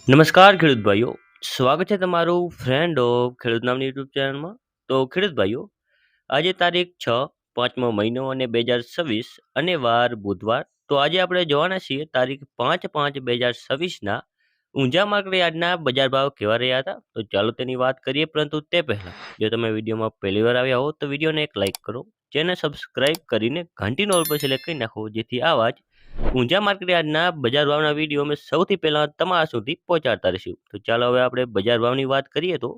નમસ્કાર ખેડૂત ભાઈઓ. સ્વાગત છે તમારું ફ્રેન્ડ ઓફ ખેડૂત નામની યુટ્યુબ ચેનલમાં. તો ખેડૂત ભાઈઓ, આજે તારીખ 6 પાંચમો મહિનો અને 2026 અને વાર બુધવાર. તો આજે આપણે જોવાના છીએ તારીખ 5/5/2026 ઊંઝા માર્કેટ યાર્ડના બજાર ભાવ કેવા રહ્યા હતા. તો ચાલો તેની વાત કરીએ, પરંતુ તે પહેલા જો તમે વિડીયોમાં પહેલી વાર આવ્યા હો તો વિડીયોને એક લાઇક કરો, ચેનલ સબસ્ક્રાઇબ કરીને ઘંટીનો ઓલ પર સિલેક્ટ કરી નાખો, જેથી આવા જ ઊંઝા માર્કેટ યાર્ડના બજાર ભાવના વિડીયો અમે સૌથી પહેલા તમારા સુધી પહોંચાડતા રહીશું. તો ચાલો હવે આપણે બજાર ભાવની વાત કરીએ. તો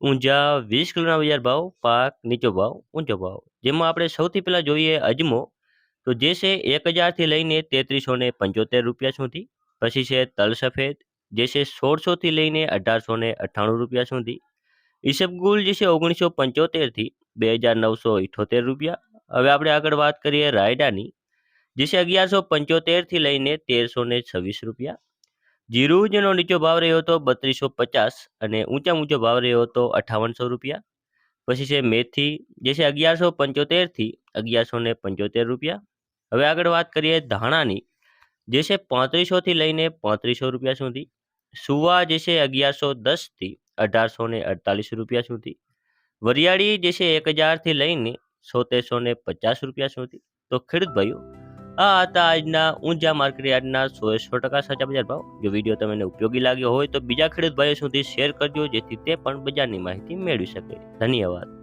ઊંઝા 20 કિલોના બજાર ભાવ, પાક નીચો ભાવ, ઊંચો ભાવ, જેમાં આપણે સૌથી પહેલા જોઈએ અજમો. તો જે છે 1000 થી લઈને 3375 રૂપિયા સુધી. પછી છે તલ સફેદ, જે છે 1600 થી લઈને 1898 રૂપિયા સુધી. ઈસબગુલ જે છે 1975 થી 2978 રૂપિયા. હવે આપણે આગળ વાત કરીએ રાયડાની, જે છે 1175 થી લઈને 1326 રૂપિયા. જીરું, જેનો નીચો ભાવ રહ્યો હતો 3250 અને ઊંચો ભાવ રહ્યો હતો 5800 રૂપિયા. પછી છે મેથી, જે છે 1175 થી 1175 રૂપિયા. હવે આગળ વાત કરીએ ધાણાની, જે છે 3500 થી લઈને 3500 રૂપિયા સુધી. સુવા, જે છે 1110 થી 1848 રૂપિયા સુધી. વરિયાળી, જે છે 1000 થી લઈને 1750 રૂપિયા સુધી. તો ખેડૂત ભાઈઓ, આ હતા આજના ઊંઝા માર્કેટ યાર્ડના 100% સાચા બજાર ભાવ. જો વિડીયો તમને ઉપયોગી લાગ્યો હોય તો બીજા ખેડૂત ભાઈઓ સુધી શેર કરજો, જેથી તે પણ બજારની માહિતી મેળવી શકે. ધન્યવાદ.